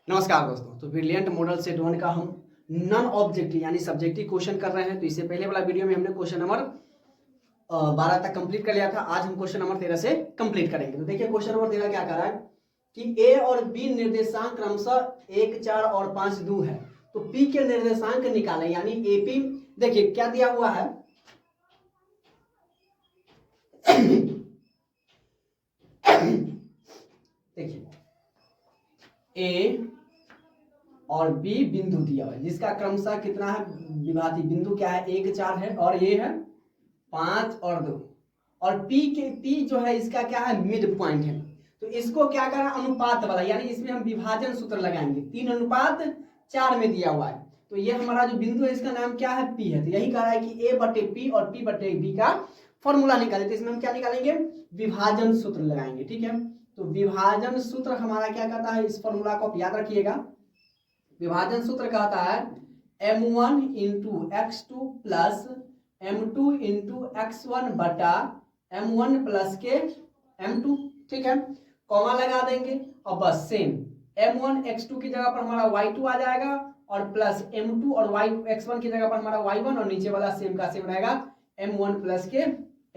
नमस्कार दोस्तों। तो ब्रिलियंट मॉडल सेट 1 का हम नॉन ऑब्जेक्टिव यानी सब्जेक्टिव क्वेश्चन कर रहे हैं। तो इससे पहले वाला वीडियो में हमने क्वेश्चन नंबर 12 तक कंप्लीट कर लिया था। आज हम क्वेश्चन नंबर 13 से कंप्लीट करेंगे। तो देखिए क्वेश्चन नंबर 13 क्या कर रहा है कि ए और बी निर्देशांक क्रमशः 1, 4 और 5 दूर है। तो पी के निर्देशांक निकालें यानी एपी। देखिए क्या दिया हुआ है देखिए ए और बी बिंदु दिया हुआ है जिसका क्रमशः कितना है विभाज्य बिंदु क्या है 1, 4 है और ये है 5 और 2 और पी जो है इसका क्या है मिड पॉइंट है। तो इसको क्या करना अनुपात वाला यानी इसमें हम विभाजन सूत्र लगाएंगे 3:4 में दिया हुआ है। तो ये हमारा जो बिंदु है इसका नाम क्या है पी है। तो यही कह रहा है कि ए बटे पी और पी बटे बी का फॉर्मूला निकाले। तो इसमें हम क्या निकालेंगे विभाजन सूत्र लगाएंगे। ठीक है, तो विभाजन सूत्र हमारा क्या कहता है, इस फॉर्मूला को आप याद रखिएगा। विभाजन सूत्र कहता है m1 into x2 plus m2 into x1 बटा m1 प्लस के m2। ठीक है, कॉमा लगा देंगे और बस सेम m1 x2 की जगह पर हमारा y2 आ जाएगा और प्लस m2 और x1 की जगह पर हमारा y1 और नीचे वाला सेम का सेम रहेगा m1 प्लस के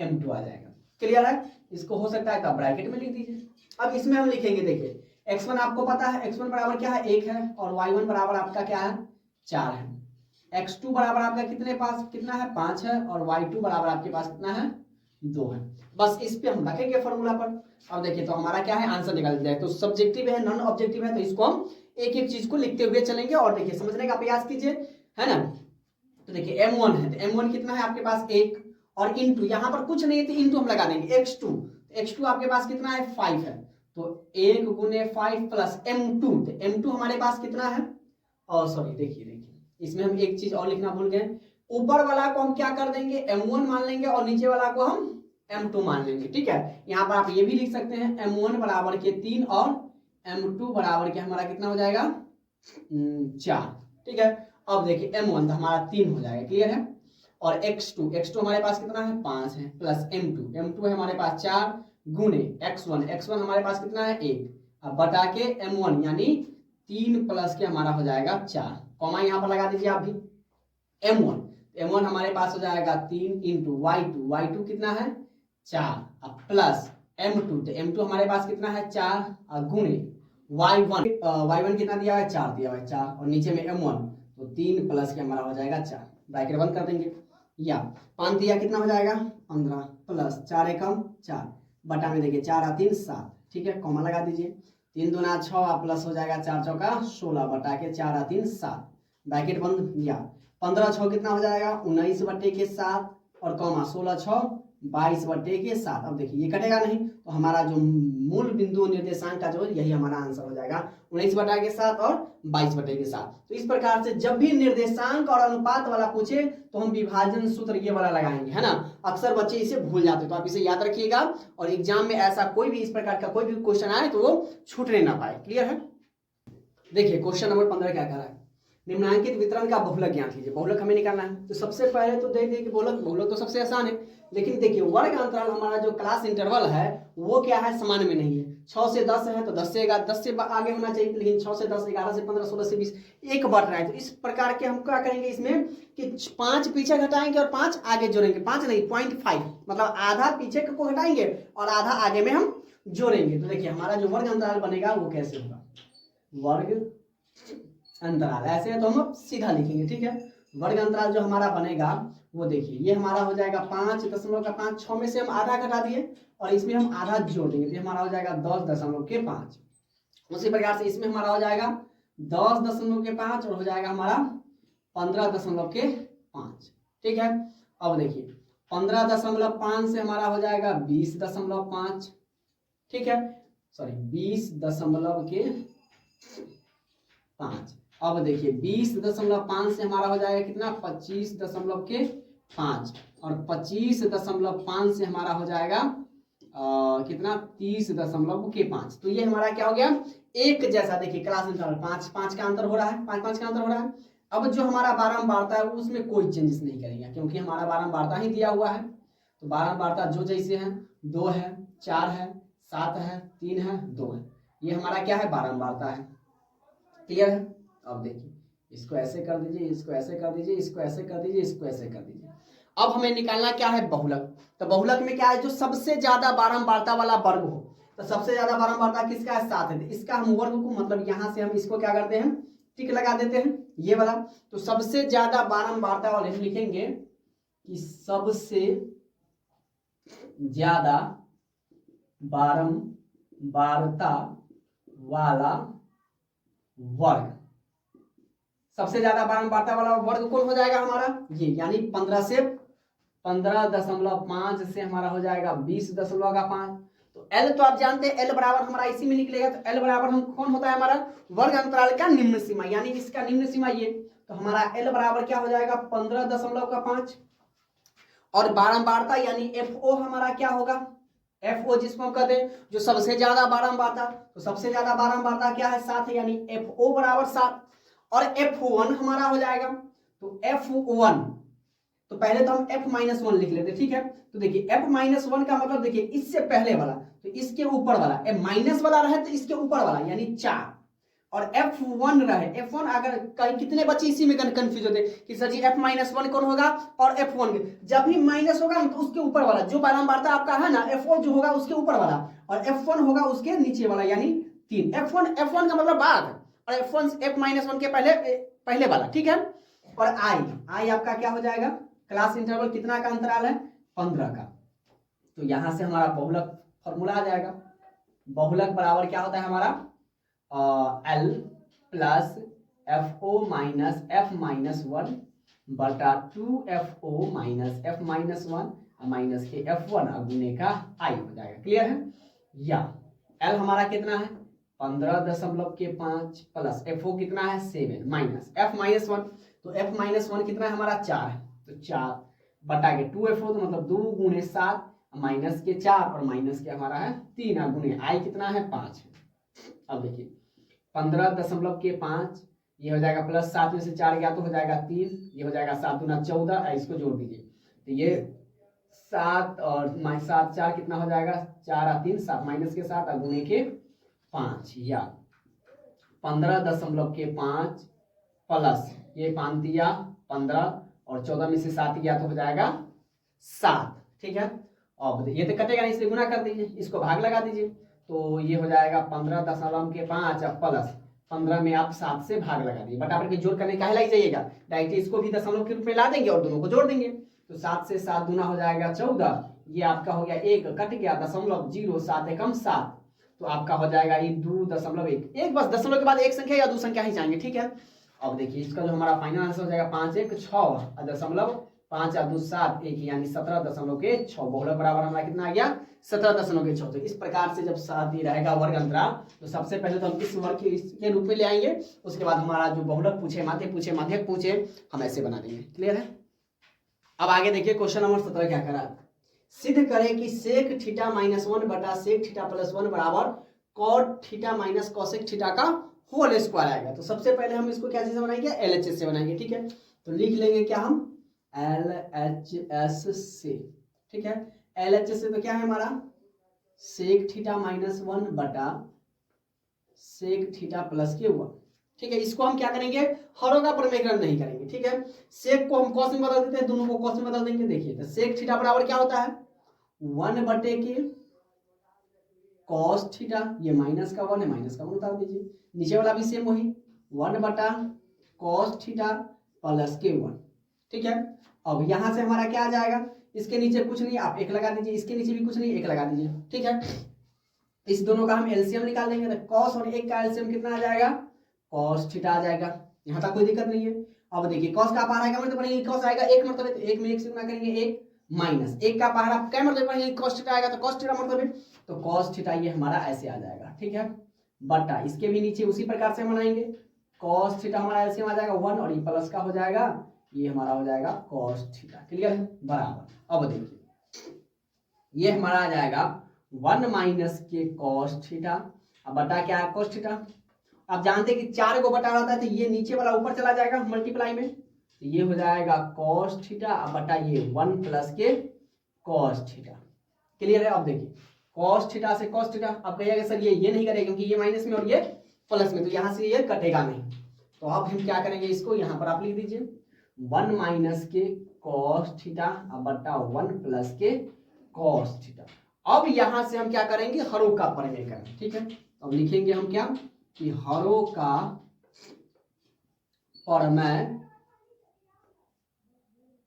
m2 आ जाएगा। क्लियर है, इसको हो सकता है तो आप ब्रैकेट में लिख दीजिए। अब इसमें हम लिखेंगे, देखिए x1 आपको पता है x1 बराबर क्या है 1 है और y1 बराबर आपका क्या है 4 है। x2 बराबर आपका कितने पास कितना है 5 है और y2 बराबर आपके पास कितना है 2 है। बस इस पे हम रखेंगे फॉर्मूला पर। अब देखिए तो हमारा क्या है आंसर निकल जाए। तो सब्जेक्टिव है नॉन ऑब्जेक्टिव है तो इसको हम एक एक चीज को लिखते हुए चलेंगे और देखिए समझने का प्रयास कीजिए, है ना। तो देखिए m1 है तो m1 कितना है आपके पास 1 और इंटू यहाँ पर कुछ नहीं है तो इंटू हम लगा देंगे x2 आपके पास कितना है 5 है तो 1 गुने 5 प्लस m2। तो m2 हमारे पास कितना है और सॉरी देखिए इसमें हम एक चीज और लिखना भूल गए। ऊपर वाला को हम क्या कर देंगे m1 मान लेंगे और नीचे वाला को हम m2 मान लेंगे। ठीक है, यहाँ पर आप ये भी लिख सकते हैं m1 बराबर के 3 और m2 बराबर के हमारा कितना हो जाएगा 4। ठीक है, अब देखिए m1 तो हमारा 3 हो जाएगा। क्लियर है, और x2 हमारे पास कितना है 5 है प्लस m2 है हमारे पास 4 गुने x1 हमारे पास कितना है 1 अब बटा के m1 यानी 3 प्लस के हमारा हो जाएगा 4। कॉमा यहाँ पर लगा दीजिए आप भी m1 हमारे पास हो जाएगा 3 इंटू y2 कितना है 4 अब प्लस m2 तो m2 हमारे पास कितना है 4 गुने y1 कितना दिया हुआ है 4 दिया हुआ है 4 और नीचे में m1 तो 3 प्लस के हमारा हो जाएगा 4। ब्रैकेट बंद कर देंगे या 5 दिया कितना हो जाएगा 15 प्लस 4 एकम 4 बटा में देखिए 4 और 3 7। ठीक है, कॉमा लगा दीजिए 3 दूना 6 प्लस हो जाएगा 4 चौका 16 बटा के 4 और 3 7। ब्रैकेट बंद या 15 6 कितना हो जाएगा 19 बटे के 7 और कॉमा 16 6 22 बटे के 7। अब देखिए ये कटेगा नहीं तो हमारा जो मूल बिंदु निर्देशांक का जो यही हमारा आंसर हो जाएगा 19 बटा के 7 और 22 बटे के 7। तो इस प्रकार से जब भी निर्देशांक और अनुपात वाला पूछे तो हम विभाजन सूत्र ये वाला लगाएंगे, है ना। अक्सर बच्चे इसे भूल जाते तो आप इसे याद रखिएगा और एग्जाम में ऐसा कोई भी इस प्रकार का कोई भी क्वेश्चन आए तो वो छूटने ना पाए। क्लियर है, देखिए क्वेश्चन नंबर 15 क्या कह रहा है, निम्नांकित वितरण का बहुलक ज्ञात कीजिए। बहुलक हमें निकालना है तो सबसे पहले तो देख देखिए बहुलक तो सबसे आसान है, लेकिन देखिए वर्ग अंतराल हमारा जो क्लास इंटरवल है वो क्या है समान में नहीं है। 6 से 10 है तो 10 से आगे होना चाहिए, लेकिन 6 से 10 11 से 15 16 से 20 एक बढ़ रहा है। तो इस प्रकार के हम क्या करेंगे इसमें कि 5 पीछे घटाएंगे और 5 आगे जोड़ेंगे, 5 नहीं 0.5 मतलब आधा पीछे को घटाएंगे और आधा आगे में हम जोड़ेंगे। तो देखिए हमारा जो वर्ग अंतराल बनेगा वो कैसे होगा वर्ग अंतराल, ऐसे है तो हम सीधा लिखेंगे। ठीक है, वर्ग अंतराल जो हमारा बनेगा वो देखिए ये हमारा हो जाएगा 5.5 6 में से हम आधा घटा दिए और इसमें हम आधा जोड़ देंगे तो हमारा हो जाएगा 10.5। उसी प्रकार से इसमें हमारा हो जाएगा 10.5 और हो जाएगा हमारा 15.5। ठीक है, अब देखिए 15.5 से हमारा हो जाएगा 20.5। ठीक है, सॉरी 20.5। अब देखिए 20.5 से हमारा हो जाएगा कितना 25.5 और 25.5 से हमारा हो जाएगा कितना 30.5। तो ये हमारा क्या हो गया एक जैसा। देखिए क्लास इंटरवल 5 का अंतर हो रहा है, 5 का अंतर हो रहा है। अब जो हमारा बारंबारता है उसमें कोई चेंजेस नहीं करेंगे क्योंकि हमारा बारंबारता ही दिया हुआ है। तो बारंबारता जो जैसे हैं 2 है 4 है 7 है 3 है 2 है, ये हमारा क्या है बारंबारता है। क्लियर है? अब देखिए इसको ऐसे कर दीजिए, इसको ऐसे कर दीजिए, इसको ऐसे कर दीजिए, इसको ऐसे कर दीजिए। अब हमें निकालना क्या है? बहुलक। तो बहुलक में क्या है? जो सबसे ज्यादा बारंबारता वाला वर्ग हो। तो सबसे ज्यादा बारंबारता किसका है? 7 है। इसका हम वर्ग को मतलब यहां से हम इसको क्या करते हैं? टिक लगा देते हैं, ये वाला। तो सबसे ज्यादा बारंबारता वाले हम लिखेंगे कि सबसे ज्यादा बारंबारता वाला वर्ग। सबसे ज्यादा बारंबारता वाला वर्ग कौन हो जाएगा हमारा? ये, यानी 15 से 15.5 से हमारा हो जाएगा 20.5। तो L तो आप जानते हैं L बराबर हमारा इसी में निकलेगा। तो L बराबर हम कौन होता है? हमारा वर्ग अंतराल का निम्न सीमा, यानी इसका निम्न सीमा ये। तो हमारा L बराबर क्या हो जाएगा? 15.5। और बारंबारता यानी FO हमारा क्या होगा? FO जिसको हम कहते हैं जो सबसे ज्यादा बारंबारता। तो सबसे ज्यादा बारंबारता क्या है? 7 है, यानी FO बराबर 7। और F1 हमारा हो जाएगा। तो F1, तो पहले तो हम F-1 लिख लेते, ठीक है? तो देखिए F-1 का मतलब देखिए इससे पहले वाला, तो इसके ऊपर वाला, माइनस वाला रहे तो इसके ऊपर वाला यानी 4। और F1 रहे, F1 अगर कहीं कितने बच्चे इसी में कंफ्यूज होते कि सर जी F-1 कौन होगा और F1 जब भी माइनस होगा तो उसके ऊपर वाला जो बारंबारता आपका है ना, F4 जो होगा उसके ऊपर वाला और F1 होगा उसके नीचे वाला, यानी 3। F1 का मतलब बाद और F-1 के पहले वाला, ठीक है? और आई आपका क्या हो जाएगा? क्लास इंटरवल कितना का अंतराल है? 15 का। तो यहां से हमारा बहुलक फॉर्मूला आ जाएगा। बहुलक बराबर क्या होता है हमारा? L plus FO minus F-1 बटा 2FO माइनस F-1 माइनस के F1 गुने का I हो जाएगा। क्लियर है? या L हमारा कितना है? 15.5 प्लस FO कितना है? 7 माइनस F-1। तो F-1 कितना है हमारा? 4 है। तो 4 बटा के 2FO, तो मतलब 2 गुणे 7 माइनस के 4 और माइनस के हमारा है 3 गुणे I कितना है? 5 है। अब देखिए 15.5 ये हो जाएगा प्लस 7 में से 4 गया तो हो जाएगा 3, ये हो जाएगा 7 दूना 14, इसको जोड़ दीजिए तो ये 7 और 7 4 कितना हो जाएगा? 4 और 3 7 माइनस के 7 गुणे के 5 या 15.5 प्लस ये 5 दिया 15 और 14 में से 7 गया तो हो जाएगा 7, ठीक है? अब ये तो कटेगा नहीं इसलिए गुना कर दीजिए, इसको भाग लगा दीजिए तो ये हो जाएगा 15.5 प्लस 15 में आप 7 से भाग लगा दिए, बटाबर के जोड़ करने काहे लग जाइएगा, डायरेक्टली इसको भी दशमलव के रूप में ला देंगे और दोनों को जोड़ देंगे। तो 7 से 7 गुना हो जाएगा 14, ये आपका हो गया 1 कट गया 0.0 7 एकम 7, तो आपका हो जाएगा ये 2.1। एक बस दशमलव के बाद एक संख्या या दो संख्या ही जाएंगे, ठीक है? अब देखिए इसका जो हमारा फाइनल आंसर हो जाएगा 5 1 6 दशमलव 5 और 2 7 1 यानी 17.6। बहुलक बराबर हमारा कितना आ गया? 17.6। तो इस प्रकार से जब शादी रहेगा वर्ग अंतराल तो सबसे पहले तो हम इस वर्ग के रूप में ले आएंगे, उसके बाद हमारा जो बहुलक पूछे माध्यक पूछे माध्यक पूछे हम ऐसे बना देंगे। क्लियर है? अब आगे देखिए क्वेश्चन नंबर 17 क्या करा, सिद्ध करें कि सेक थीटा -1 बटा सेक थीटा +1 बराबर cot theta minus cosec theta का होल स्क्वायर आएगा। तो सबसे पहले हम इसको क्या चीज से बनाएंगे? LHS से बनाएंगे, ठीक है? तो लिख लेंगे क्या हम? LHS से, ठीक है? LHS से तो क्या है हमारा? सेक थीटा -1 बटा सेक थीटा +1, ठीक है? इसको हम क्या करेंगे? हरों का प्रमेयकरण नहीं करेंगे, ठीक है? सेक को हम कॉस में बदल देते हैं, दोनों को कॉस में बदल देंगे। देखिए तो सेक थीटा बराबर क्या होता है? 1 बटे के कॉस थीटा, ये माइनस का 1 है, माइनस का 1 उतार दीजिए, नीचे वाला भी सेम वही 1 बटा कॉस थीटा +1, ठीक है? अब यहां से हमारा क्या आ जाएगा? इसके नीचे कुछ नहीं, आप 1 लगा दीजिए, इसके नीचे भी कुछ नहीं, 1 लगा दीजिए, ठीक है? इस दोनों का हम एलसीएम निकाल देंगे तो कॉस और 1 का एलसीएम कितना आ जाएगा? कॉस थीटा आ जाएगा। यहाँ तक कोई दिक्कत नहीं है। अब देखिए कॉस का पहाड़ा क्या मतलब पढ़ेंगे? कॉस आएगा 1 मतलब है, तो 1 में 1 से गुना करेंगे 1 माइनस 1 का पहाड़ा क्या मतलब पढ़ेंगे? कॉस थीटा आएगा तो कॉस थीटा मतलब है, तो कॉस थीटा ये हमारा ऐसे आ जाएगा, ठीक है? बटा इसके भी नीचे उसी प्रकार से बनाएंगे, कॉस थीटा हमारा एलसीएम आ जाएगा 1 और ये प्लस का हो जाएगा, ये हमारा हो जाएगा कॉस थीटा। क्लियर है? बराबर अब देखिए ये हमारा आ जाएगा 1 माइनस के कॉस थीटा, अब बटा क्या है? Cos theta. आप जानते हैं कि 4 को बटा रहता है तो ये नीचे वाला ऊपर चला जाएगा मल्टीप्लाई में, तो ये हो जाएगा कॉस थीटा अब बटा ये 1 प्लस के कॉस थीटा। क्लियर है? अब देखिए कॉस थीटा से कॉस थीटा, आप कहिएगा सर ये नहीं करेगा क्योंकि ये माइनस में और ये प्लस में, तो यहाँ से ये कटेगा नहीं। तो अब हम क्या करेंगे, इसको यहाँ पर आप लिख दीजिए 1 माइनस के कॉस थीटा बटा 1 प्लस के कॉस थीटा। अब यहाँ से हम क्या करेंगे, हरों का प्रमेय करेंगे, ठीक है। अब लिखेंगे हम क्या कि हरों का प्रमेय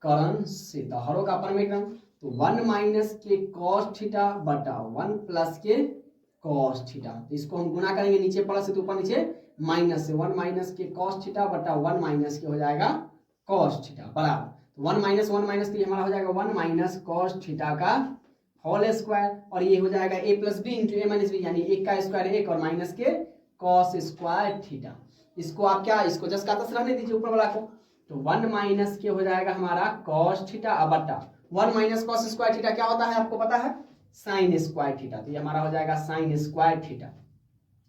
करण से, तो हरों का प्रमेय करण, तो 1 माइनस के कॉस थीटा बटा 1 प्लस के कॉस थीटा। तो इसको हम गुना करेंगे, नीचे प्लस है तो ऊपर नीचे माइनस से 1 माइनस के कॉस थीटा बटा 1 माइनस के हो जाएगा कॉस थीटा बराबर 1 माइनस तो ये हमारा हो जाएगा 1 माइनस कॉस थीटा का होल स्क्वायर, और ये हो जाएगा a plus B into A minus B, यानी 1 का स्क्वायर 1 और माइनस के कॉस स्क्वायर थीटा। इसको आप क्या, इसको जस्ट का तस रहने दीजिए ऊपर वाला को, तो 1 माइनस के हो जाएगा हमारा कॉस थीटा बटा 1 माइनस कॉस स्क्वायर थीटा क्या होता है आपको पता है, साइन स्क्वायर थीटा। तो ये हमारा हो जाएगा साइन स्क्वायर थीटा,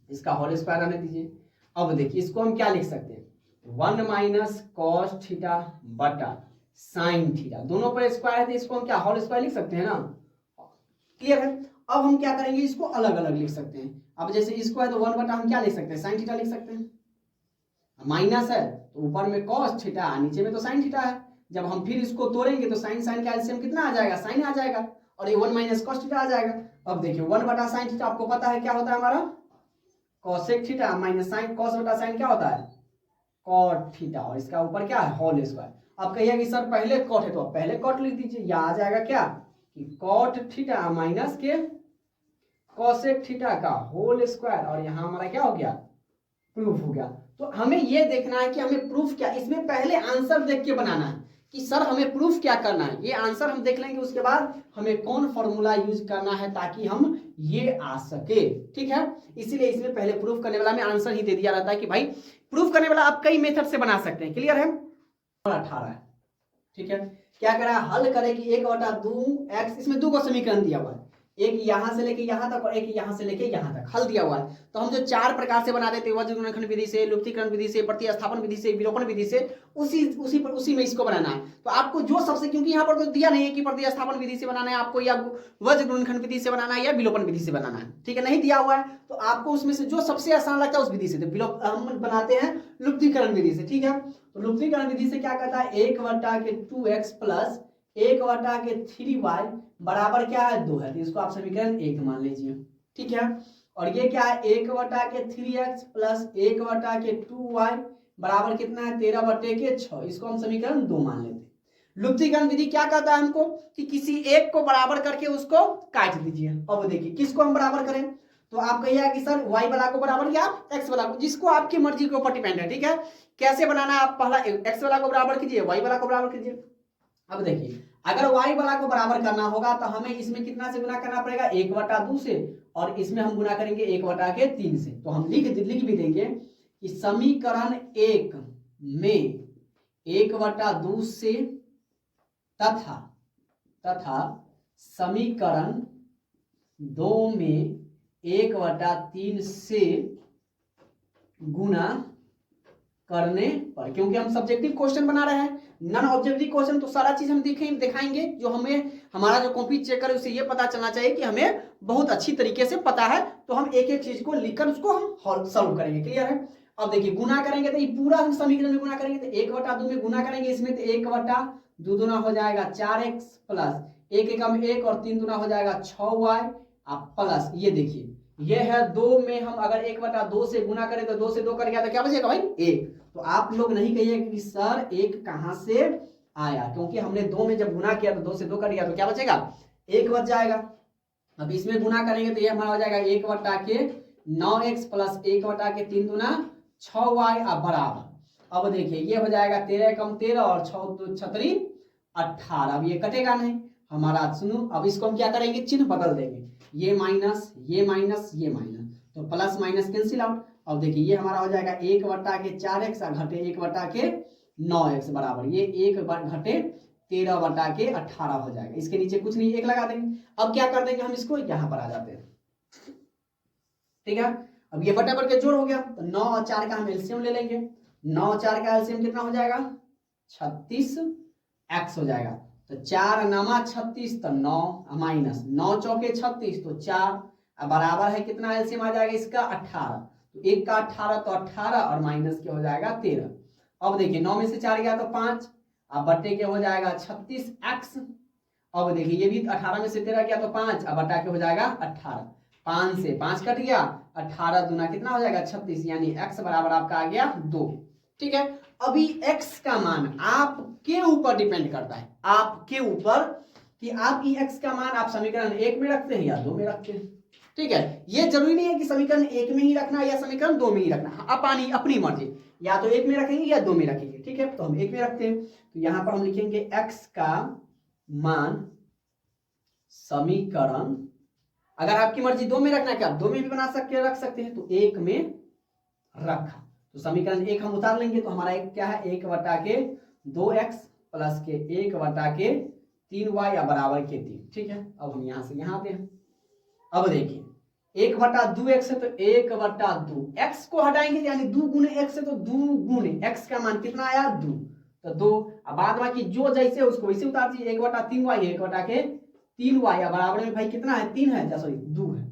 इसका होल स्क्वायर रहने दीजिए। अब देखिए इसको हम क्या लिख सकते हैं, 1 माइनस कॉस थीटा बटा साइन थीटा, दोनों पर स्क्वायर है तो इसको हम क्या होल स्क्वायर लिख सकते हैं ना, क्लियर है। अब हम क्या करेंगे, इसको अलग अलग लिख सकते हैं। अब जैसे इसको है तो 1 बटा हम क्या लिख सकते हैं, साइन थीटा लिख सकते हैं, माइनस है तो ऊपर में कॉस थीटा नीचे में तो साइन थीटा है। जब हम फिर इसको तोड़ेंगे तो साइन साइन का एलसीएम कितना आ जाएगा, साइन आ जाएगा, और ये 1 माइनस कॉस थीटा आ जाएगा। अब देखिए 1 बटा साइन थीटा आपको पता है क्या होता है हमारा, cosec theta minus sine, cos बटा साइन क्या होता है, कॉट थीटा, और इसका ऊपर क्या है होल स्क्वायर। अब कहिए कि सर पहले कॉट है तो आप पहले कॉट लिख दीजिए, या आ जाएगा क्या कि कॉट थीटा माइनस के कॉसेक थीटा का होल स्क्वायर, और यहाँ हमारा क्या हो गया, प्रूफ हो गया। तो हमें ये देखना है कि हमें प्रूफ क्या, इसमें पहले आंसर देख के बनाना है कि सर हमें प्रूफ क्या करना है। ये आंसर हम देख लेंगे, उसके बाद हमें कौन फॉर्मूला यूज करना है ताकि हम ये आ सके, ठीक है। इसीलिए इसमें पहले प्रूफ करने वाला में आंसर ही दे दिया रहता है कि भाई प्रूफ करने वाला आप कई मेथड से बना सकते हैं, क्लियर है। 18 है, ठीक है। क्या करा, हल करें कि 1/2x, इसमें 2 को समीकरण दिया हुआ है, एक यहां से लेके यहां तक और एक यहां से लेके यहां तक, हल दिया हुआ है। तो हम जो 4 प्रकार से बना देते हैं, वज्र गुणनखंड विधि से, लुप्तीकरण विधि से, प्रतिस्थापन विधि से, विलोपन विधि से, उसी में इसको बनाना है। तो आपको जो सबसे, क्योंकि यहाँ पर तो दिया नहीं है कि प्रतिस्थापन विधि से बनाना है आपको, या वज्र गुणनखंड विधि से बनाना है, या विलोपन विधि से बनाना है, ठीक है, नहीं दिया हुआ है। तो आपको उसमें से जो सबसे आसान लगता है उस विधि से, तो हम बनाते हैं लुप्तीकरण विधि से, ठीक है। तो लुप्तीकरण विधि से क्या कहता है, 1/2x प्लस 1/3y बराबर क्या है, 2 है, तो इसको आप समीकरण 1 मान लीजिए, ठीक है। और ये क्या है, 1/3x प्लस 1/2y बराबर कितना है, 13/6, इसको हम समीकरण 2 मान लेते हैं। लुप्तीकरण विधि क्या कहता है हमको कि किसी एक को बराबर करके उसको काट दीजिए। अब देखिए किसको हम बराबर करें, तो आप कहिए कि सर y वाला को बराबर या x वाला को, जिसको आपकी मर्जी के ऊपर डिपेंड है, ठीक है। कैसे बनाना है, आप पहला x वाला को बराबर कीजिए, y वाला को बराबर कीजिए। अब देखिए अगर y वाला को बराबर करना होगा तो हमें इसमें कितना से गुना करना पड़ेगा, 1/2 से, और इसमें हम गुना करेंगे 1/3 से। तो हम लिख भी देंगे कि समीकरण 1 में 1/2 से तथा समीकरण 2 में 1/3 से गुना करने पर, क्योंकि हम सब्जेक्टिव क्वेश्चन बना रहे हैं, नॉन ऑब्जेक्टिव क्वेश्चन तो सारा चीज हम दिखाएंगे, जो हमें हमारा जो कॉपी चेक करे उसे ये पता चलना चाहिए कि हमें बहुत अच्छी तरीके से पता है। तो हम एक एक चीज को लिखकर उसको हम सॉल्व करेंगे, क्लियर है। अब देखिए गुना करेंगे तो ये पूरा हम समीकरण में गुना करेंगे, तो 1/2 में गुना करेंगे, इसमें तो 1/2 दूना हो जाएगा 4x प्लस 1 एकम 1 और 3 दूना हो जाएगा 6y प्लस, ये देखिए ये है 2 में हम अगर 1/2 से गुना करें तो 2 से 2 कर गया तो क्या बचेगा भाई 1। तो आप लोग नहीं कहिएगा कि सर 1 कहां से आया, क्योंकि हमने 2 में जब गुना किया तो 2 से 2 कर गया तो क्या बचेगा 1 बच जाएगा। अब इसमें गुना करेंगे तो ये हमारा हो जाएगा 1/9x प्लस 1/3 दूना 6y बराबर। अब देखिए ये हो जाएगा 13 कम 13 और 6 छतरी 18। अब ये कटेगा नहीं हमारा, सुनो अब इसको हम क्या करेंगे, चिन्ह बदल देंगे, ये माइनस ये माइनस ये माइनस, तो प्लस माइनस कैंसिल आउट। अब देखिए ये हमारा हो जाएगा 1/4x घटे 1/9x बराबर, ये 1 घटे 13/18 हो जाएगा। इसके नीचे कुछ नहीं, 1 लगा देंगे। अब क्या कर देंगे हम, इसको यहाँ पर आ जाते हैं, ठीक है। अब ये बटा के जोड़ हो गया, तो 9 और 4 का हम एलसीएम ले लेंगे, 9 और 4 का एलसीएम कितना हो जाएगा 36x हो जाएगा। तो 4 9 36, तो 9 माइनस 9 चौके 36, तो 4 बराबर है कितना एलसीएम आ जाएगा इसका 18। तो 1 का 18 तो 18 और माइनस के हो जाएगा 13। अब देखिए 9 में से 4 गया तो 5, अब बट्टे के हो जाएगा 36x। अब देखिए ये भी 18 में से 13 गया तो 5, अब बटा के हो जाएगा 18। 5 से 5 कट गया, 18 दूना कितना हो जाएगा 36, यानी x बराबर आपका आ गया 2। ठीक है, अभी x का मान आपके ऊपर डिपेंड करता है, आपके ऊपर कि आप x का मान आप समीकरण 1 में रखते हैं या 2 में रखते हैं। ठीक है, ये जरूरी नहीं है कि समीकरण 1 में ही रखना है या समीकरण 2 में ही रखना है, अपनी मर्जी, या तो 1 में रखेंगे या 2 में रखेंगे। ठीक है, तो हम 1 में रखते हैं, तो यहां पर हम लिखेंगे x का मान समीकरण, अगर आपकी मर्जी 2 में रखना है क्या 2 में भी बना सकते रख सकते हैं, तो 1 में रखा, तो समीकरण 1 हम उतार लेंगे, तो हमारा एक क्या है 1 बटा के 2x प्लस के 1 बटा के 3y या बराबर के 3। ठीक है, अब हम यहां से यहां आते हैं। अब देखिए 1 बटा 2x है तो 1 बटा 2, x को हटाएंगे यानी 2 गुने x है तो 2 गुने x का मान कितना आया 2, तो 2। अब बाद बाकी जो जैसे उसको वैसे उतार दीजिए, 1 बटा 3y, 1 बटा के 3y या बराबर में भाई कितना है 3 है, सॉरी 2 है,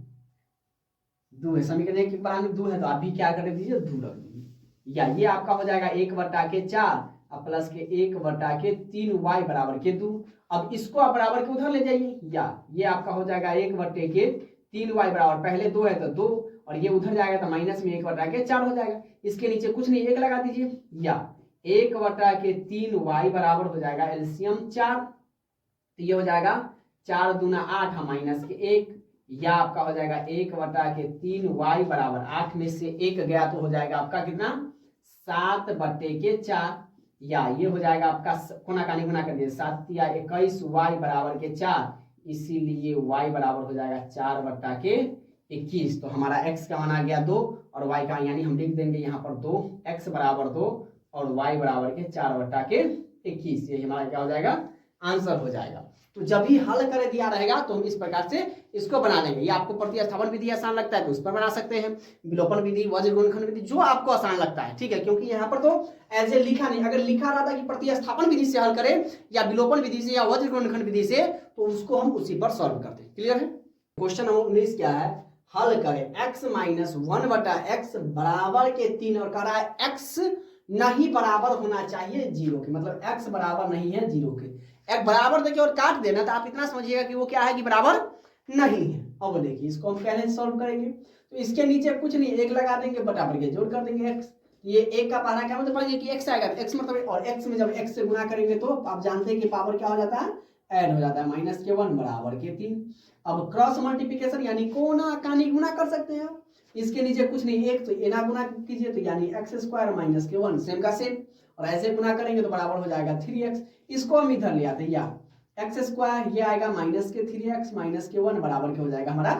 2 है, समीकरण 1 के बराबर में 2 है, तो आप भी क्या कर दीजिए 2 रख दीजिए, या ये आपका हो जाएगा 1 बटा के 4 प्लस के 1 बटा के 3y बराबर के 2। अब इसको आप बराबर के उधर ले जाइए, या ये आपका हो जाएगा 1 बटे के 3y बराबर, पहले 2 है तो 2, और ये उधर जाएगा तो माइनस में 1 बटा के 4 हो जाएगा, इसके नीचे कुछ नहीं 1 लगा दीजिए, या 1 बटा के 3y बराबर हो जाएगा एलसीएम 4, तो ये हो जाएगा 4 दूना 8 माइनस के 1, या आपका हो जाएगा 1 बटा के 3y बराबर 8 में से 1 गया तो हो जाएगा आपका कितना 7 बटे के 4, या ये हो जाएगा आपका कोना कानी गुना कर दिए 7 या 21 y बराबर के 4, इसीलिए y बराबर हो जाएगा 4 बटा के 21। तो हमारा x का मान आ गया 2 और y का, यानी हम लिख देंगे यहाँ पर 2, x बराबर 2 और y बराबर के 4 बटा के 21, ये हमारा क्या हो जाएगा आंसर हो जाएगा। तो जब भी हल कर दिया रहेगा तो हम इस प्रकार से इसको बना लेंगे, ये आपको प्रतिस्थापन विधि आसान लगता है तो उस पर बना सकते हैं, विलोपन विधि, वज्र गुणनखंड विधि, जो आपको आसान लगता है। ठीक है, क्योंकि यहाँ पर तो ऐसे लिखा नहीं, अगर लिखा रहता कि प्रतिस्थापन विधि से हल करें या विलोपन विधि से या वज्र गुणनखंड विधि से, तो उसको हम उसी पर सॉल्व करते हैं। क्लियर है। क्वेश्चन नंबर 19 क्या है, हल करें x माइनस 1 बटा x बराबर के 3 और कह रहा है x नहीं बराबर होना चाहिए 0 के, मतलब x बराबर नहीं है 0 के, एक बराबर देखिए और काट देना, तो आप इतना समझिएगा कि वो क्या है कि बराबर नहीं है। अब देखिए इसको हम पहले सॉल्व करेंगे, तो इसके नीचे कुछ नहीं 1 लगा देंगे, बराबर के जोड़ कर देंगे x, ये 1 का पहला क्या मतलब पढ़िए कि x आएगा, x मतलब, और x में जब x से गुना करेंगे तो आप जानते हैं कि पावर क्या हो जाता है ऐड हो जाता है, माइनस के 1 बराबर के 3। अब क्रॉस मल्टीप्लिकेशन यानी कोना कानी गुना कर सकते हैं, इसके नीचे कुछ नहीं 1 तो एना गुना कीजिए, तो यानी x² माइनस के 1 सेम का सेम, और ऐसे गुना करेंगे तो बराबर हो जाएगा 3x, इसको हम इधर ले आते हैं, या x² ये आएगा माइनस के 3x माइनस के 1 बराबर के हो जाएगा हमारा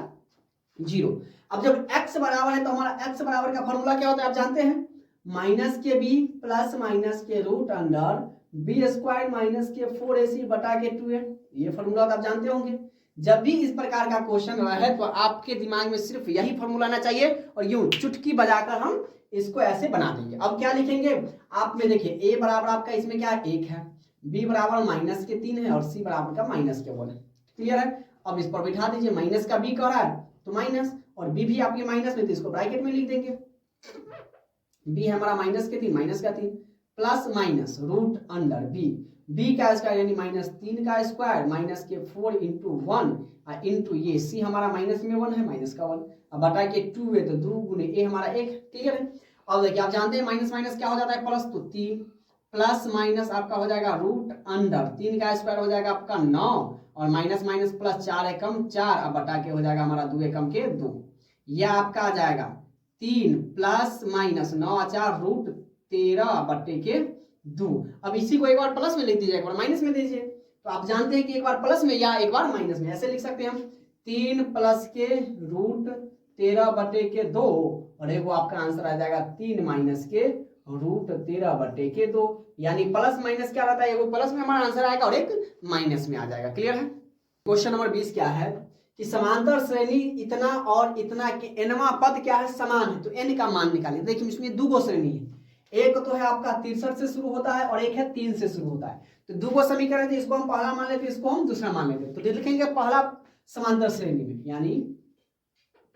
0। अब जब x बराबर है तो हमारा x बराबर का फॉर्मूला क्या होता है आप जानते हैं, माइनस के b प्लस माइनस के रूट अंडर b² माइनस के 4ac बटा के 2a, ये फॉर्मूला आप जानते होंगे। जब भी इस प्रकार का क्वेश्चन रहा है तो आपके दिमाग में सिर्फ यही फॉर्मूला आना चाहिए, और यूं चुटकी बजाकर हम इसको ऐसे बना देंगे। अब क्या लिखेंगे आप में देखिए, a बराबर आपका इसमें क्या 1 है, b बराबर माइनस के 3 है और c बराबर का माइनस के 1 है। क्लियर है। अब इस पर बिठा दीजिए, माइनस का b कह रहा है तो माइनस, और b भी आपके माइनस में, तो इसको ब्रैकेट में लिख देंगे, b है हमारा माइनस के 3 माइनस का 3 plus minus root under b का स्क्वायर यानी माइनस 3 का स्क्वायर माइनस के 4 इंटू 1 इंटू ये c हमारा माइनस में 1 है माइनस का 1, अब बटा के 2 है तो 2 गुने a हमारा 1। क्लियर है। अब देखिए आप जानते हैं माइनस माइनस क्या हो जाता है प्लस, तो 3 प्लस माइनस आपका हो जाएगा रूट अंडर 3 का स्क्वायर हो जाएगा आपका 9 और माइनस माइनस प्लस 4 एकम 4, अब बटा के हो जाएगा हमारा 2 एकम के 2, यह आपका आ जाएगा 3 प्लस माइनस 9 4 रूट 13 बटे के 2। अब इसी को एक बार प्लस में लिख दीजिए, एक बार माइनस में दीजिए, तो आप जानते हैं कि एक बार प्लस में या एक बार माइनस में, ऐसे लिख सकते हैं हम 3 प्लस के रूट 13 बटे के 2, और एक वो आपका आंसर आ जाएगा 3 माइनस के रूट 13 बटे के 2, यानी प्लस माइनस क्या रहता है, एक प्लस में हमारा आंसर आएगा और एक माइनस में आ जाएगा। क्लियर है। क्वेश्चन नंबर 20 क्या है कि समांतर श्रेणी इतना और इतना के एनवा पद क्या है समान है, तो एन का मान निकालिए। देखिए इसमें 2 श्रेणी है, एक तो है आपका 63 से शुरू होता है और एक है 3 से शुरू होता है, तो 2 समीकरण है, इसको हम पहला मान लेते हैं, इसको हम दूसरा मान लेते हैं, तो लिखेंगे पहला समांतर श्रेणी में, यानी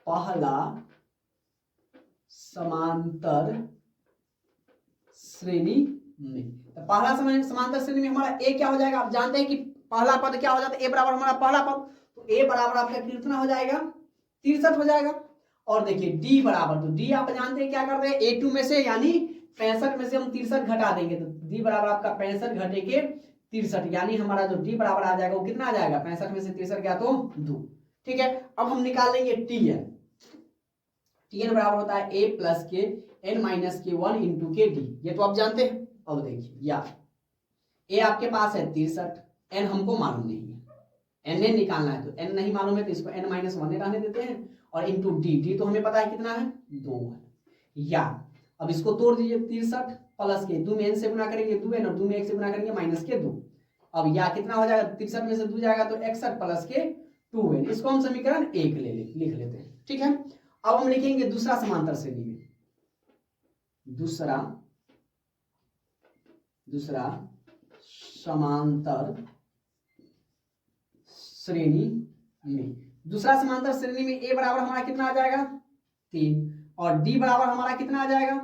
पहला समांतर श्रेणी में। तो पहला समांतर श्रेणी में हमारा ए क्या हो जाएगा, आप जानते हैं कि पहला पद क्या हो जाता है, ए बराबर हमारा पहला पद, तो ए बराबर आपका कितना हो जाएगा 63 हो जाएगा। और देखिए डी बराबर, तो डी आप जानते हैं क्या कर रहे हैं, A2 में से यानी 65 में से हम 63 घटा देंगे, तो डी बराबर आपका 65 घटे के 63, यानी हमारा जो डी बराबर आ जाएगा वो कितना आ जाएगा, 65 में से 63 क्या तो 2। ठीक है, अब हम निकाल लेंगे टीएन। टीएन बराबर होता है ए प्लस के एन माइनस के 1 इंटू के डी, ये तो आप जानते हैं। अब देखिए या ए आपके पास है 63, एन हमको मालूम नहीं है, एन निकालना है, तो एन नहीं मालूम है तो इसको एन माइनस 1 रहने देते हैं, और इंटू डी, डी तो हमें पता है कितना है 2 है। या अब इसको तोड़ दीजिए, 63 प्लस के 2 में एन से गुना करेंगे 2 एन, और 2 में 1 से गुना करेंगे माइनस के 2। अब या कितना हो जाएगा, 63 में से 2 जाएगा तो 61 प्लस के 2n, इसको हम समीकरण 1 लिख लेते हैं। ठीक है, अब हम लिखेंगे दूसरा समांतर श्रेणी में, दूसरा समांतर श्रेणी में, दूसरा समांतर श्रेणी में ए बराबर हमारा कितना आ जाएगा 3, और डी बराबर हमारा कितना आ जाएगा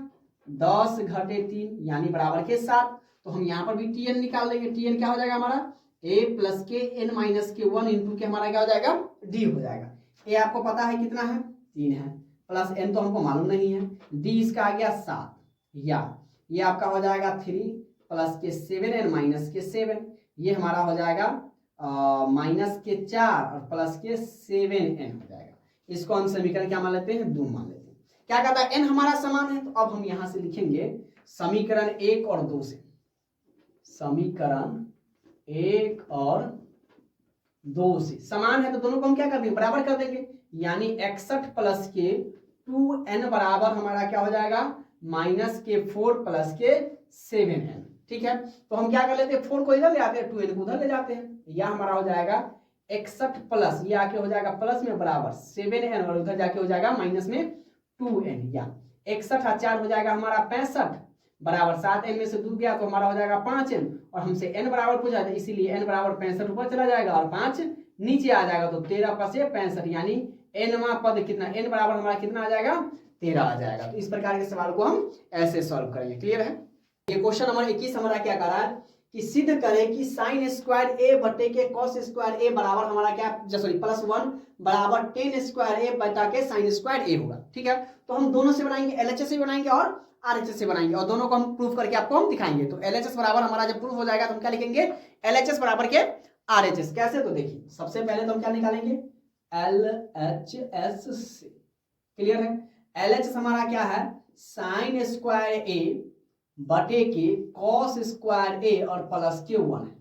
10 घटे 3 यानी बराबर के 7। तो हम यहाँ पर भी टीएन निकाल लेंगे, टीएन क्या हो जाएगा हमारा ए प्लस के एन माइनस के 1 इंटू के हमारा क्या हो जाएगा डी हो जाएगा। ए आपको पता है कितना है 3 है, प्लस एन तो हमको मालूम नहीं है, डी इसका आ गया 7, या ये आपका हो जाएगा 3 प्लस के 7 एन माइनस के 7, ये हमारा हो जाएगा माइनस के 4 और प्लस के 7n हो जाएगा। इसको हम समीकरण क्या मान लेते हैं 2 मान लेते हैं। क्या कहता है n हमारा समान है, तो अब हम यहां से लिखेंगे समीकरण 1 और 2 से, समीकरण 1 और 2 से समान है तो दोनों को हम क्या कर देंगे बराबर कर देंगे, यानी 61 प्लस के 2n बराबर हमारा क्या हो जाएगा माइनस के 4 प्लस के 7n। ठीक है, तो हम क्या कर लेते हैं 4 को इधर ले आते हैं, 2n को उधर ले जाते हैं, यह हमारा हो जाएगा 61 प्लस ये आके हो जाएगा प्लस में बराबर 7n, और उधर जाके हो जाएगा माइनस में 2n, या 61 और 4 हो जाएगा हमारा 65 बराबर 7n में से 2 गया तो हमारा हो जाएगा 5n, और हमसे n बराबर पूछा था इसीलिए n बराबर 65 ऊपर चला जाएगा और 5 नीचे आ जाएगा, तो 13 + 65 यानी nवां पद कितना, n बराबर हमारा कितना आ जाएगा 13 आ जाएगा। तो इस प्रकार के सवाल को हम ऐसे सॉल्व करेंगे। क्लियर है, ये क्वेश्चन नंबर 21 हमारा क्या कर रहा है कि सिद्ध करें कि साइन स्क्वायर ए बटे के कॉस स्क्वायर ए बराबर हमारा क्या सॉरी +1 बराबर टेन स्क्वायर ए बटा के साइन स्क्वायर ए होगा। ठीक है, तो हम दोनों से बनाएंगे, एलएचएस से बनाएंगे और आरएचएस से बनाएंगे, और दोनों को हम प्रूफ करके आपको हम दिखाएंगे। तो एलएचएस बराबर हमारा जब प्रूफ हो जाएगा तो हम क्या लिखेंगे एलएचएस बराबर के आरएचएस। कैसे, तो देखिए सबसे पहले तो हम क्या निकालेंगे एलएचएस से। क्लियर है, एलएचएस हमारा क्या है साइन स्क्वायर ए बटे के कॉस स्क्वायर ए और प्लस के 1 है,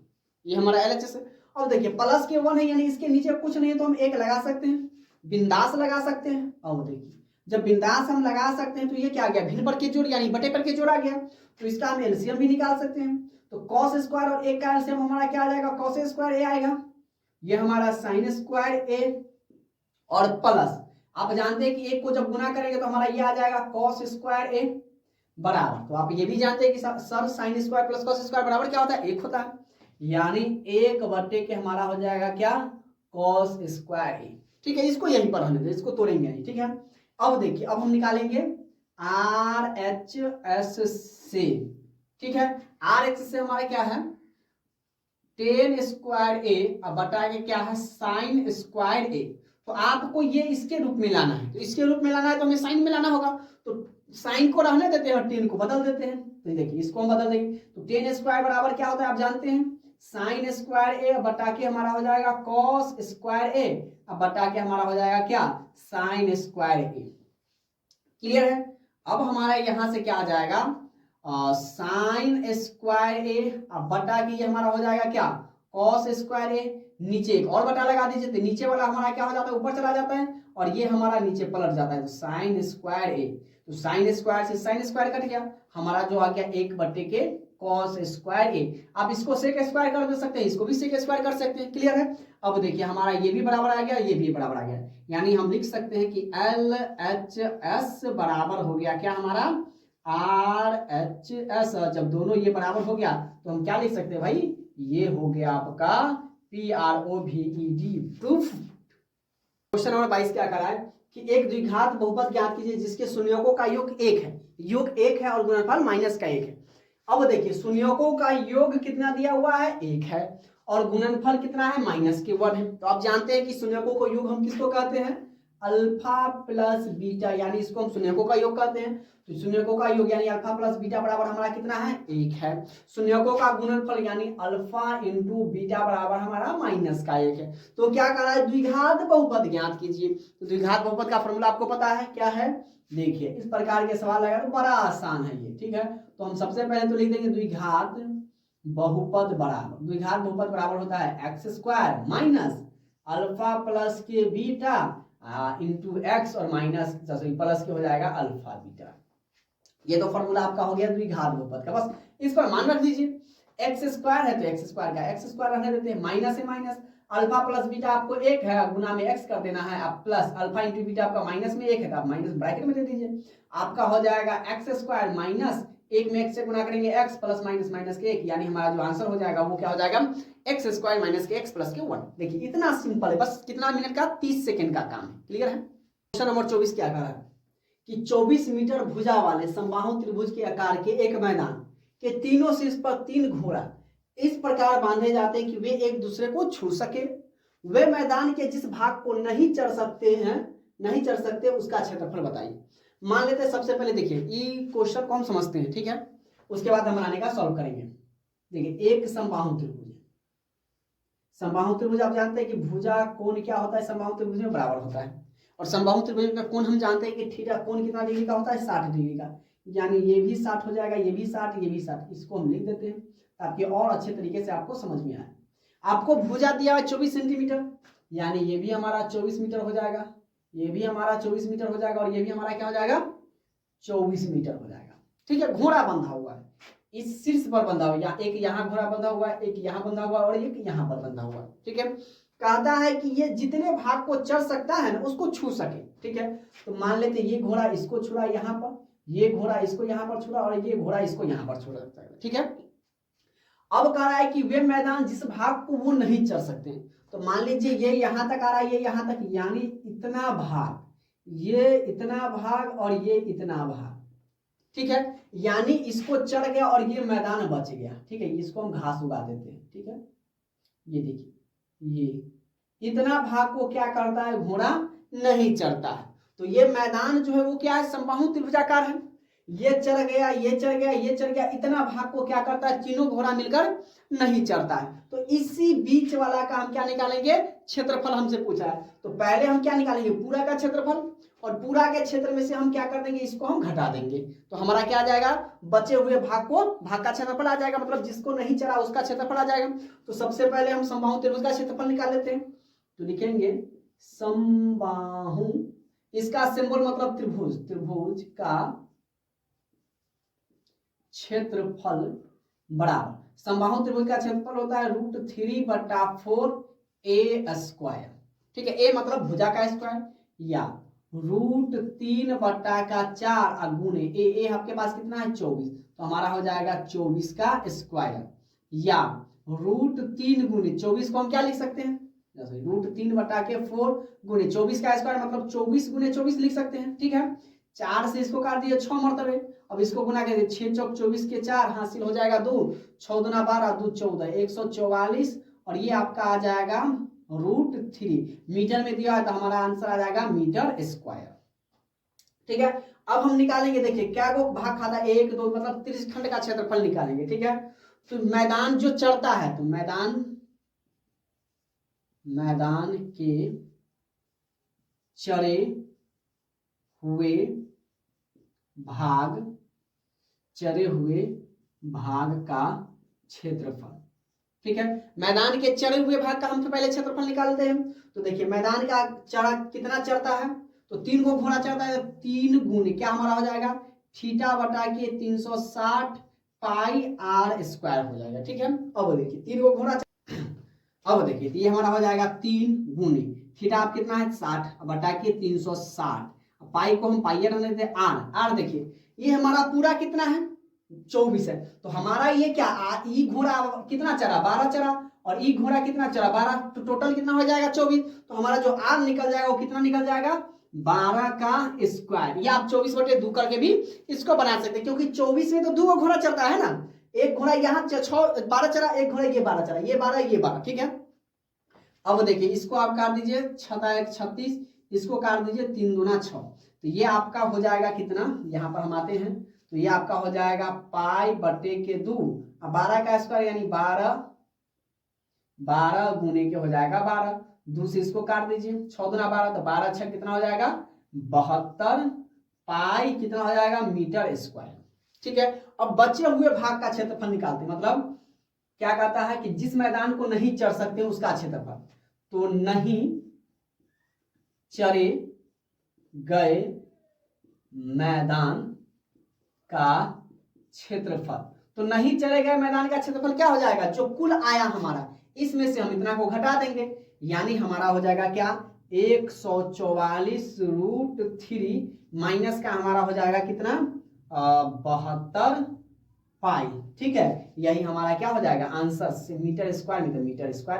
ये हमारा एलएचएस है। अब देखिए प्लस के 1 है यानी इसके नीचे कुछ नहीं है तो हम 1 लगा सकते हैं, बिंदास लगा सकते हैं। अब देखिए जब बिंदास हम लगा सकते हैं तो ये क्या आ गया भिन्न पर के जोड़ यानी बटे पर के जोड़ आ गया, तो इसका हम एलसीएम भी निकाल सकते हैं। तो कॉस स्क्वायर और 1 का एलसीएम हमारा क्या आ जाएगा कॉस स्क्वायर ए आएगा, ये हमारा साइन स्क्वायर ए और प्लस आप जानते हैं कि 1 को जब गुना करेंगे तो हमारा ये आ जाएगा कॉस स्क्वायर ए बराबर, तो आप ये भी जानते हैं कि sir sine square plus cos square बराबर क्या होता है 1 होता है, यानी 1 बटे के हमारा हो जाएगा क्या कॉस स्क्वायर ए। ठीक है, इसको यहीं पर रहने दो, इसको तोड़ेंगे नहीं। ठीक है, अब देखिए अब हम निकालेंगे आरएचएस से। ठीक है, आरएचएस से हमारा क्या है टेन स्क्वायर ए अब बटा के क्या है साइन स्क्वायर ए, तो आपको ये इसके रूप में लाना है, तो इसके रूप में लाना है तो हमें साइन में लाना होगा, तो साइन को रहने देते हैं और टेन को बदल देते हैं। तो देखिए इसको हम बदल देंगे, तो टेन स्क्वायर बराबर क्या होता है आप जानते हैं साइन स्क्वायर ए बटा के हमारा हो जाएगा कॉस स्क्वायर ए अब बटा के हमारा हो जाएगा क्या साइन स्क्वायर ए। क्लियर है, अब हमारा यहां से क्या आ जाएगा साइन स्क्वायर ए अब बटा के ये हमारा हो जाएगा क्या कॉस स्क्वायर ए, नीचे एक और बटा लगा दीजिए तो नीचे वाला हमारा क्या हो जाता है ऊपर चला जाता है और ये हमारा नीचे पलट जाता है, तो साइन स्क्वायर ए, तो साइन स्क्वायर से साइन स्क्वायर कट गया, हमारा जो आ गया 1 बटे के कॉस स्क्वायर ए। आप इसको सेक स्क्वायर कर दे सकते हैं, इसको भी सेक स्क्वायर कर सकते हैं। क्लियर है, अब देखिए हमारा ये भी बराबर आ गया, ये भी बराबर आ गया, यानी हम लिख सकते हैं कि LHS बराबर हो गया क्या हमारा RHS। जब दोनों ये बराबर हो गया तो हम क्या लिख सकते हैं भाई, ये हो गया आपका PROVED प्रूफ। क्वेश्चन नंबर 22 क्या कर रहा है कि एक द्विघात बहुपद ज्ञात कीजिए जिसके शून्यकों का योग एक है, योग एक है और गुणनफल माइनस का एक है। अब देखिए शून्यकों का योग कितना दिया हुआ है, एक है, और गुणनफल कितना है, -1 है। तो आप जानते हैं कि शून्यकों को योग हम किसको कहते हैं, अल्फा प्लस बीटा, यानी इसको हम शून्यकों का योग कहते हैं। तो शून्यकों का योग यानी अल्फा प्लस बीटा बराबर हमारा कितना है, 1 है। शून्यकों का गुणनफल यानी अल्फा इंटू बीटा बराबर हमारा -1 है। तो क्या कर रहा है, द्विघात बहुपद ज्ञात कीजिए। तो द्विघात बहुपद का फॉर्मूला आपको पता है क्या है, देखिए इस प्रकार के सवाल अगर बड़ा आसान है ये, ठीक है। तो हम सबसे पहले तो लिख देंगे द्विघात बहुपद बराबर, द्विघात बहुपद बराबर होता है x² माइनस अल्फा प्लस के बीटा इंटू एक्स और माइनस प्लस के हो जाएगा अल्फा बीटा। ये तो फॉर्मूला आपका हो गया द्विघात बहुपद का। बस इस पर मान रख दीजिए, x² है तो x² का x² रहने देते हैं, माइनस है माइनस, अल्फा प्लस बीटा आपको 1 है, गुना में x कर देना है, आप प्लस अल्फा इंटू बीटा आपका माइनस में 1 है तो आप माइनस ब्रैकेट में दे दीजिए। आपका हो जाएगा x² माइनस 1 में x से गुना करेंगे x प्लस माइनस माइनस के 1, यानी हमारा जो आंसर हो जाएगा वो क्या हो जाएगा, x² माइनस के x प्लस के 1। देखिए इतना सिंपल है, बस कितना मिनट का, 30 सेकंड का काम है। क्लियर है। क्वेश्चन नंबर 24 क्या कह रहा है कि 24 मीटर भुजा वाले समबाहु त्रिभुज के आकार के एक मैदान के तीनों शीर्ष पर 3 घोड़ा इस प्रकार बांधे जाते हैं कि वे एक दूसरे को छू सके। वे मैदान के जिस भाग को नहीं चढ़ सकते उसका क्षेत्रफल बताइए। मान लेते हैं सबसे पहले देखिए ये क्वेश्चन को हम समझते हैं, ठीक है, उसके बाद हम बनाने का सॉल्व करेंगे। देखिए एक समबाहु त्रिभुज, समबाहु त्रिभुज आप जानते हैं कि भुजा कोण क्या होता है, समबाहु त्रिभुज में बराबर होता है, और समबाहु त्रिभुज में कोण हम जानते हैं कि थीटा कोण कितना डिग्री का होता है, 60 डिग्री का, यानी ये भी 60 हो जाएगा, ये भी 60, ये भी 60। इसको हम लिख देते हैं ताकि और अच्छे तरीके से आपको समझ में आए। आपको भुजा दिया है 24 सेंटीमीटर, यानी ये भी हमारा 24 मीटर हो जाएगा, ये भी हमारा 24 मीटर हो जाएगा, और ये भी हमारा क्या हो जाएगा, 24 मीटर हो जाएगा। ठीक है, घोड़ा बंधा हुआ है, इस शीर्ष पर बंधा हुआ है, एक यहाँ घोड़ा बंधा हुआ है, एक यहाँ बंधा हुआ है, और एक यहाँ पर बंधा हुआ है। ठीक है, कहता है कि ये जितने भाग को चढ़ सकता है ना उसको छू सके। ठीक है, तो मान लेते ये घोड़ा इसको छुड़ा यहाँ पर, ये घोड़ा इसको यहाँ पर छुड़ा, और ये घोड़ा इसको यहाँ पर छुड़ा सकता है। ठीक है, अब कह रहा है कि वे मैदान जिस भाग को वो नहीं चढ़ सकते, तो मान लीजिए ये यहाँ तक आ रहा है, ये यहाँ तक, यानी इतना भाग, ये इतना भाग और ये इतना भाग। ठीक है, यानी इसको चढ़ गया और ये मैदान बच गया। ठीक है, इसको हम घास उगा देते हैं। ठीक है, ये देखिए ये इतना भाग को क्या करता है, घोड़ा नहीं चढ़ता है। तो ये मैदान जो है वो क्या है, समबाहु त्रिभुजाकार है। ये चढ़ गया, ये चढ़ गया, ये चढ़ गया, इतना भाग को क्या करता है, तीनों घोड़ा मिलकर नहीं चढ़ता है। तो इसी बीच वाला का हम क्या निकालेंगे, क्षेत्रफल हमसे पूछा है। तो पहले हम क्या निकालेंगे, पूरा का क्षेत्रफल, और पूरा के क्षेत्र में से हम क्या कर देंगे, इसको हम घटा देंगे। तो हमारा क्या आ जाएगा, बचे हुए भाग को, भाग का क्षेत्रफल आ जाएगा, मतलब जिसको नहीं चढ़ा उसका क्षेत्रफल आ जाएगा। तो सबसे पहले हम समबाहु त्रिभुज का क्षेत्रफल निकाल लेते हैं। तो लिखेंगे समबाहु, इसका सिंबल मतलब त्रिभुज, त्रिभुज का क्षेत्रफल बराबर, समबाहु त्रिभुज का क्षेत्रफल होता है √3/4 a²। ठीक है, ए मतलब भुजा का स्क्वायर, या √3/4 गुणे ए आपके पास कितना है 24, तो हमारा हो जाएगा 24 का स्क्वायर, या √3 गुणे 24 को हम क्या लिख सकते हैं, √3/4 गुणे 24 का स्क्वायर, मतलब 24 गुणे 24 लिख सकते हैं। ठीक है, 4 से इसको काट दिए 6 मरतबे, अब इसको गुना कर दिए 6 चौक 24 के 4, हासिल हो जाएगा 2, 6 दूना 12, 2 14, 144, और ये आपका आ जाएगा √3। मीटर में दिया है तो हमारा आंसर आ जाएगा मीटर स्क्वायर। ठीक है, अब हम निकालेंगे, देखिए क्या को भाग खाता है, 1 2, मतलब त्रिज्यखंड का क्षेत्रफल निकालेंगे। ठीक है, तो मैदान जो चढ़ता है, तो मैदान के चढ़े हुए भाग का क्षेत्रफल। ठीक है, मैदान के चढ़े हुए भाग का हम तो पहले क्षेत्रफल निकालते हैं। तो देखिए मैदान का चढ़ा कितना चढ़ता है, तो 3 को घोड़ा चढ़ता है, 3 गुने क्या हमारा हो जाएगा, θ/360 πr² हो जाएगा। ठीक है, अब देखिए 3 को घोड़ा, अब देखिए ये हमारा हो जाएगा 3 गुने थीटा आप कितना है 60/360, पाई को हम पाई रहने देते हैं आर देखिए ये हमारा पूरा कितना है 24 है। तो हमारा ये क्या, ई घोड़ा कितना चढ़ा, 12 चढ़ा, और ई घोड़ा कितना चढ़ा 12, तो टोटल कितना हो जाएगा 24। तो हमारा जो आर निकल जाएगा वो कितना निकल जाएगा, 12 का स्क्वायर, या आप 24/2 करके भी इसको बना सकते हैं, क्योंकि 24 में तो 2 घोड़ा चलता है ना, एक घोड़ा यहाँ 12 चला, एक घोड़ा ये 12 चला, ये 12 ये 12, ठीक है। अब देखिए इसको आप काट दीजिए, 6 36, इसको काट दीजिए 3 दूना 6, तो ये आपका हो जाएगा कितना, यहाँ पर हम आते हैं तो ये आपका हो जाएगा π/2, 12 का स्क्वायर यानी 12 गुने के हो जाएगा 12, 2 से इसको काट दीजिए, 6 दूना 12, तो 12 6 कितना हो जाएगा 72 पाई कितना हो जाएगा मीटर स्क्वायर, ठीक है। अब बचे हुए भाग का क्षेत्रफल निकालते हैं, मतलब क्या कहता है कि जिस मैदान को नहीं चढ़ सकते उसका क्षेत्रफल, तो नहीं चरे गए मैदान का क्षेत्रफल, तो नहीं चले गए मैदान का क्षेत्रफल क्या हो जाएगा, जो कुल आया हमारा इसमें से हम इतना को घटा देंगे, यानी हमारा हो जाएगा क्या 144√3 माइनस का हमारा हो जाएगा कितना 72 पाई, ठीक है। यही हमारा क्या हो जाएगा आंसर से मीटर स्क्वायर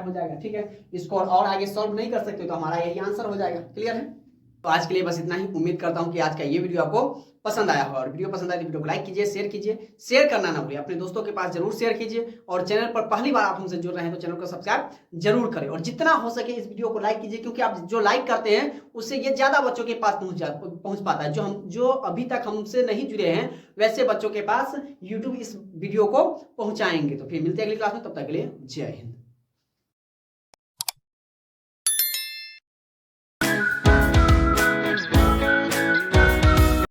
हो जाएगा, ठीक है। इसको और आगे सॉल्व नहीं कर सकते तो हमारा यही आंसर हो जाएगा, क्लियर है। तो आज के लिए बस इतना ही, उम्मीद करता हूं कि आज का ये वीडियो आपको पसंद आया होगा, और वीडियो पसंद आए तो वीडियो को लाइक कीजिए, शेयर करना ना भूलिए, अपने दोस्तों के पास जरूर शेयर कीजिए, और चैनल पर पहली बार आप हमसे जुड़ रहे हैं तो चैनल को सब्सक्राइब जरूर करें, और जितना हो सके इस वीडियो को लाइक कीजिए, क्योंकि आप जो लाइक करते हैं उससे ये ज्यादा बच्चों के पास पहुंच पाता है, जो अभी तक हमसे नहीं जुड़े हैं वैसे बच्चों के पास यूट्यूब इस वीडियो को पहुंचाएंगे। तो फिर मिलते हैं अगली क्लास में, तब तक के लिए जय हिंद।